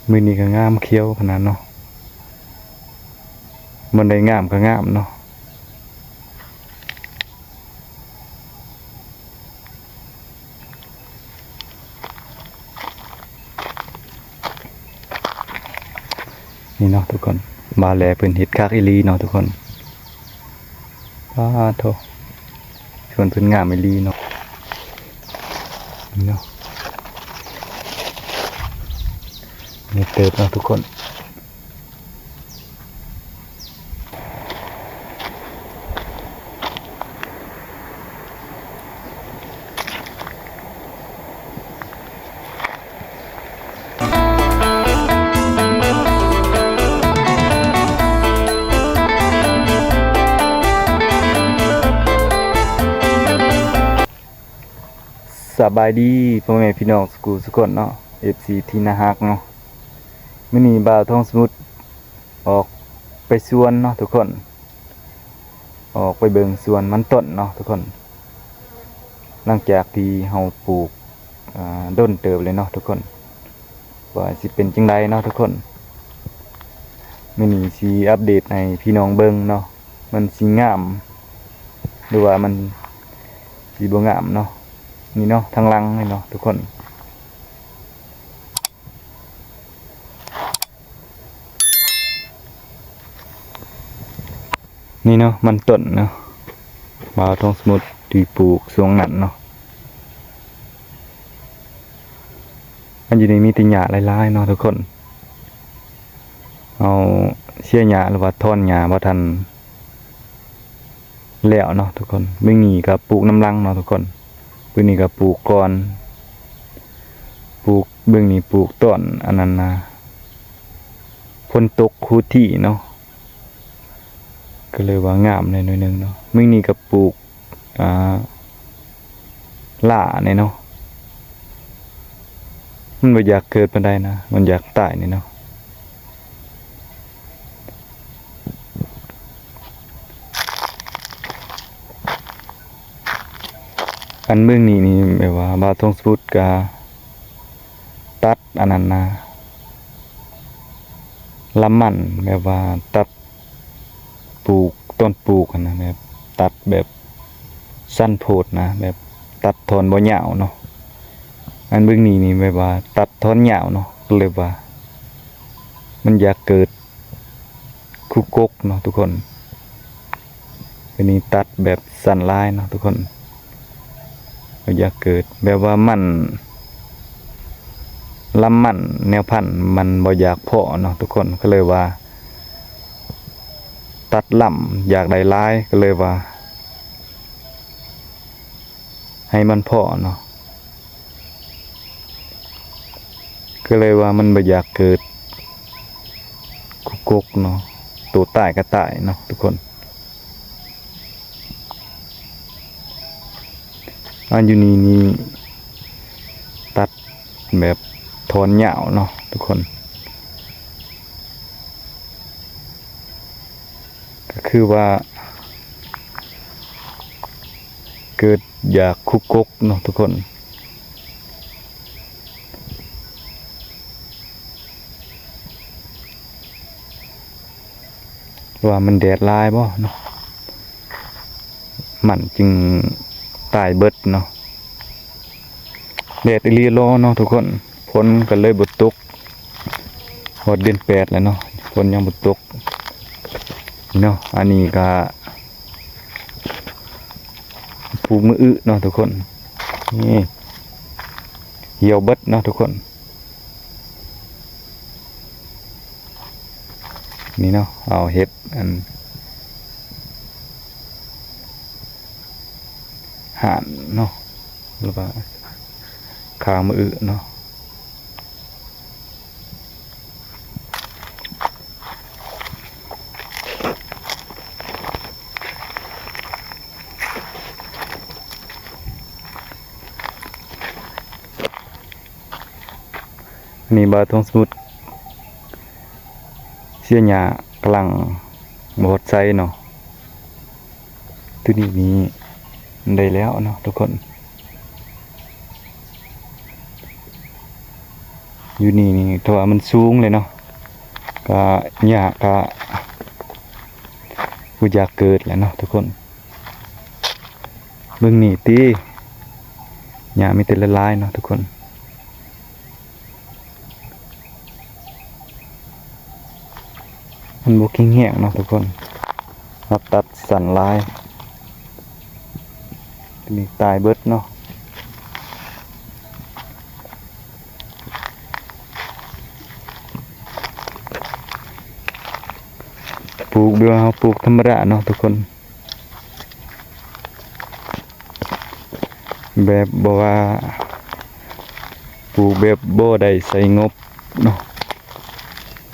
มือนี้ก็งามเขียวขนาดเนาะมันได้งามก็งามเนาะนี่เนาะทุกคนมาแลเพิ่นเฮ็ดคักอีหลีเนาะทุกคนโธ่ชวนเพิ่นงามอีหลีเนาะนี่เนาะนี่เติบเนาะทุกคนสบายดีพ่อแม่พี่น้องสุกคนเนาะ FC ที่น่าฮักเนาะมื้อนี้บ่าวทองสมุทรออกไปสวนเนาะทุกคนออกไปเบิ่งสวนมันต้นเนาะทุกคนหลังจากที่เฮาปลูกด้นเติบเลยเนาะทุกคนว่าสิเป็นจังไดเนาะทุกคนมื้อนี้สิอัปเดตให้พี่น้องเบิ่งเนาะมันสิงามหรือว่ามันสิบ่งามเนาะนี่เนาะทางหลังนี่เนาะทุกคนนี่เนาะมันต้นเนาะบ่าวทองสมุทรที่ปลูกสวงนั้นเนาะมันอยู่ในมีแต่หญ้าหลายๆเนาะทุกคนเอาเชี่ยหญ้าหรือว่าท่อนหญ้าบ่ทันแล้วเนาะทุกคนเบิ่งนี่ก็ปลูกน้ำลังเนาะทุกคนเบิ่งนี่ก็ปลูกก่อนปลูกเบิ่งนี่ปลูกต้นอันนั้นนะฝนตกคูที่เนาะก็เลยว่างามเลยหน่อยนึงเนาะเบิ่งนี่ก็ปลูกล่าเนี่ยเนาะมันบ่อยากเกิดปานใดนะมันอยากตายนี่เนาะอันเบิ่งนี่แบบว่าบ่าวทองสมุทรก็ตัดอันนั้นนะลำมันแบบว่าตัดปลูกต้นปลูกนะแบบตัดแบบสั้นโพดนะแบบตัดทอนบ่ยาวเนาะอันเบิ่งนี่แบบว่าตัดทอนยาวเนาะก็เลยว่ามันอยากเกิดคุกกเนาะทุกคนอันนี้ตัดแบบสั้นลายเนาะทุกคนมันอยากเกิดแบบว่ามันลำมันแนวพันธุ์มันบ่อยากเพาะเนาะทุกคนก็เลยว่าตัดลำอยากได้ลายก็เลยว่าให้มันเพาะเนาะก็เลยว่ามันบ่อยากเกิดกุกเนาะตัวตายก็ตายเนาะทุกคนอันอยู่นี่ตัดแบบทอนยาวเนาะทุกคนก็คือว่าเกิดอยากคุกกเนาะทุกคนว่ามันแดดลายบ่เนาะมันจึงตายเบิดเนาะแดดอีหลีร้อนเนาะทุกคนฝนก็เลยบ่ตกฮอดเดือน8แล้วเนาะฝนยังบ่ตกเนาะอันนี้ก็ปลูกมือเนาะทุกคนนี่เหี่ยวเบิดเนาะทุกคนนี่เนาะเอาเห็ดอันห่านเนาะหรือว่าคามือเนาะนี่บ่าวทองสมุทรเสียหญ้ากำลังบดใส่เนาะตัวนี้มีได้แล้วเนาะทุกคน อยู่นี่แต่ว่ามันสูงเลยเนาะก็ยากก็บ่อยากเกิดแหละเนาะทุกคนเบิ่งนี่ติหญ้ามีแต่ละลายเนาะทุกคนมันบ่แข็งแรงเนาะทุกคนรับตัดสั่นลายนี่ตายเบิดเนาะปลูกเดือเฮาปลูกธรรมดาเนาะทุกคนแบบบ่ว่าปลูกแบบบ่ได้ใส่งบเนาะ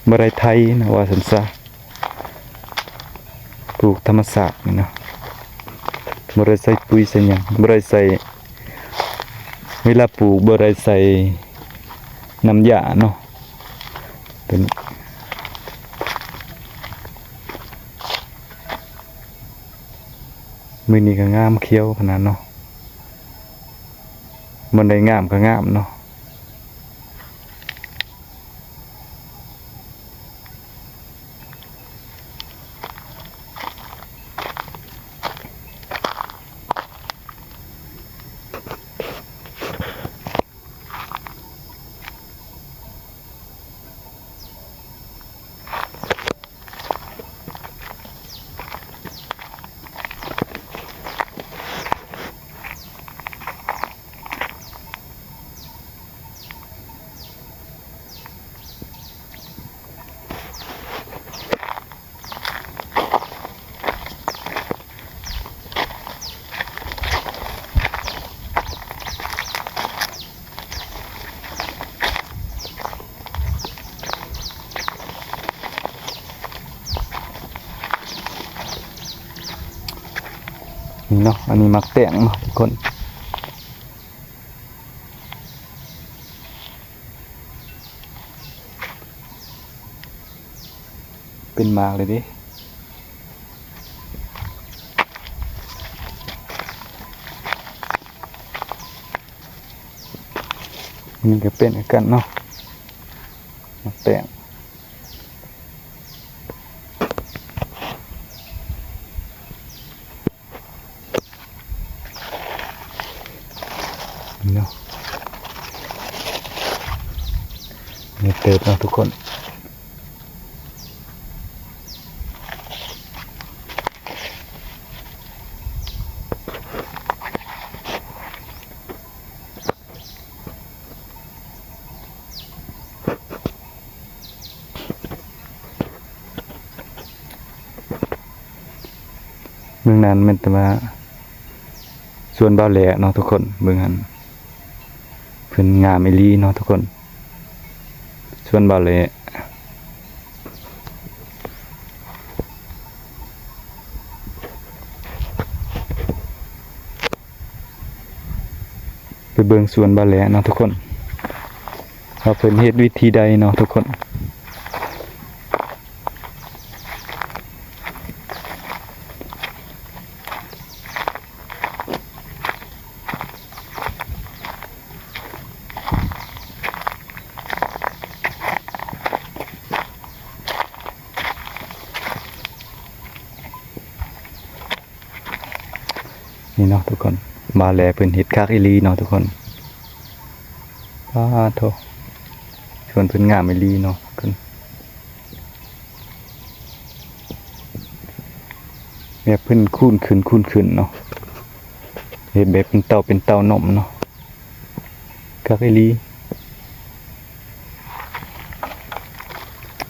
บ่ได้ไทยนะว่าซั่นซะปลูกธรรมชาตินี่เนาะบ่ได้ใส่ปุ๋ยใส่หยังบ่ได้ใส่เวลาปลูกบ่ได้ใส่น้ำยาเนาะเป็นมื้อนี้ก็งามเขียวขนาดเนาะมันได้งามก็งามเนาะนี่เนาะอันนี้มักแต่งเนาะทุกคนเป็นมากเลยดินี่ก็เป็นกันเนาะมักแต่งนี่เนาะนี่เติบเนาะทุกคนเมืองนั้นมันแต่ว่าส่วนบ่าวแหล่เนาะทุกคนเมืองนั้นเพิ่นงามอีหลีเนาะทุกคนส่วนบ่าวแหล่ไปเบิ่งสวนบ่าวแหล่เนาะทุกคนว่าเพิ่นเฮ็ดวิธีใดเนาะทุกคนนี่เนาะทุกคนมาแลเพิ่นเฮ็ดคักอีหลีเนาะทุกคนโธ่ชวนเพิ่นงามอีหลีเนาะเพิ่นแบบเพิ่นคูนขึ้นเนาะเฮ็ดแบบเป็นเต่านมเนาะคักอีหลี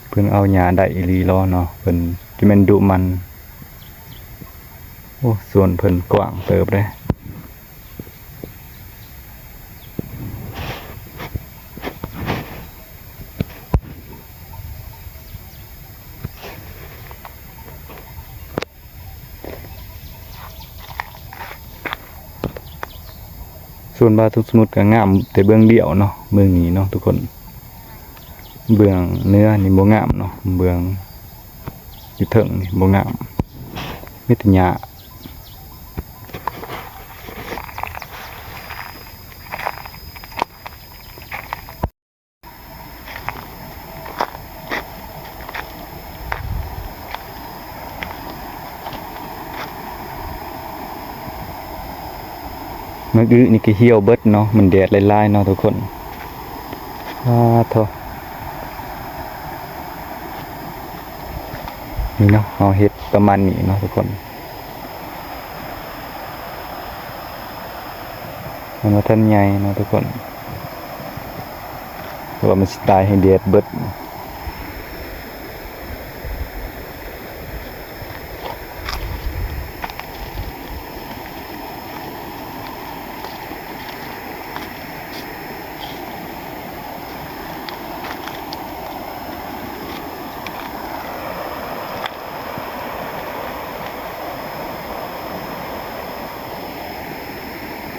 เพิ่นเอาหญ้าได้อีหลีล้อเนาะเพิ่นสิแม่นดุมันโอ้ส่วนเพิ่นกว้างเติบเลยส่วนบาทุกสมุดก็งามแต่เบื้องเดียวเนาะเบื้องนี้เนาะทุกคนเบื้องเนื้อนี่บ่งามเนาะเบื้องอยู่เถิงนี่บ่งามมีแต่หญ้า มันอื้อนี่ก็เหี่ยวเบิดเนาะมันแดดหลายๆเนาะทุกคนโธ่นี่เนาะเอาเฮ็ดประมาณนี้เนาะทุกคนมันว่าท่านใหญ่เนาะทุกคนเพราะว่ามันสิตายให้แดดเบิด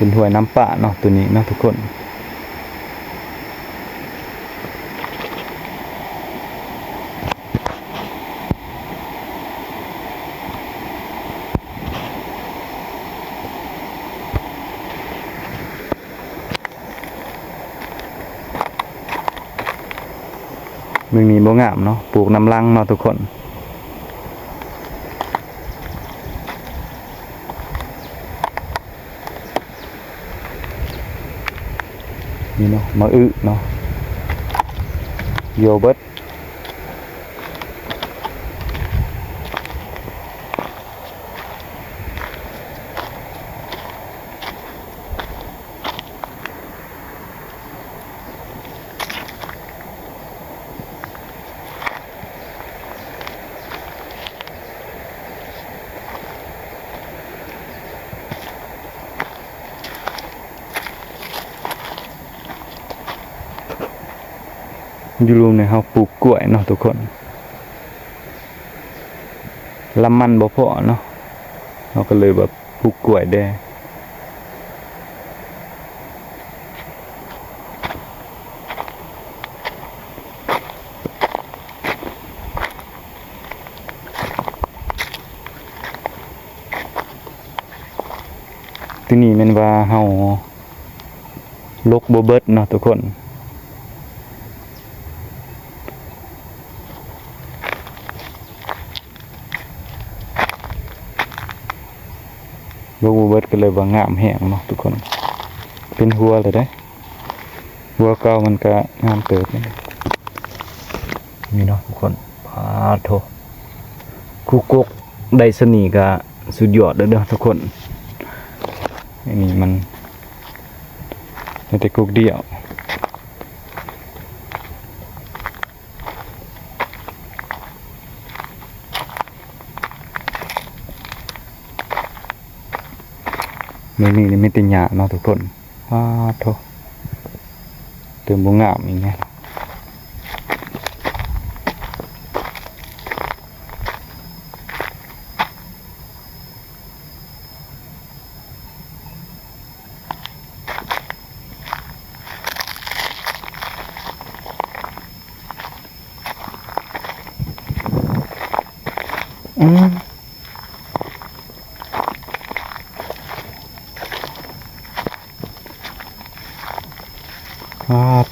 เป็นถ้วยน้ำปลาเนาะตัวนี้เนาะทุกคนเมืองนี้บ่งามเนาะปลูกน้ำลังเนาะทุกคนนี่เนาะมะอึเนาะโยเบิร์ตอยู่รวมในเฮาปลูกกล้วยเนาะทุกคนลำมันบ่พอเนาะเราก็เลยแบบปลูกกล้วยได้ที่นี่แม่นว่าเฮาลกบ่เบิดเนาะทุกคนลกบ่เบิดก็เลยว่างามแห้งเนาะทุกคนเป็นหัวเลยได้หัวเก่ามันก็งามเติบนี่เนาะทุกคนพาโถคู่กกได้สนีก็สุดยอดเด้อทุกคนอันนี้มันแต่กุกเดียวนี่ไม่ติหยาเนาะทุกคนโธ่เติมบุงามอีกไง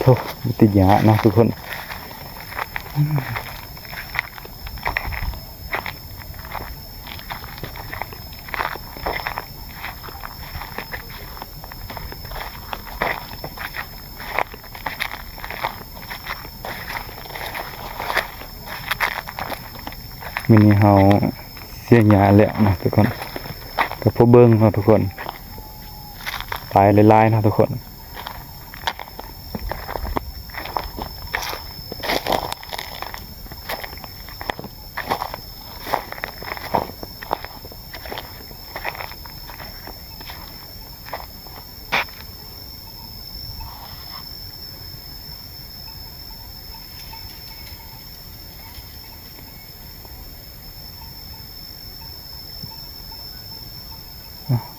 โธ่ติหยาเนาะทุกคนมินิเฮาเสียหยาแล้วนะทุกคนกับพวกเบิ้งเนาะทุกคนตายลายๆเนาะทุกคน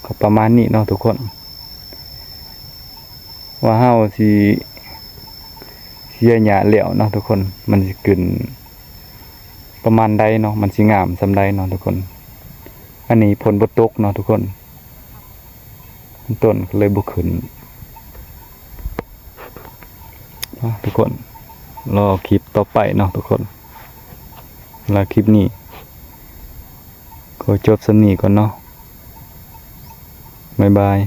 ก็ประมาณนี้เนาะทุกคนว่าเฮาสิเสียหญ้าแล้วเนาะทุกคนมันสิขึ้นประมาณใดเนาะมันสิงามซำใดเนาะทุกคนอันนี้ผลบ่ตกเนาะทุกคนต้นก็เลยบ่ขึ้นทุกคนรอคลิปต่อไปเนาะทุกคนแล้วคลิปนี้ก็จบสำนี้ก่อนเนาะบ๊ายบาย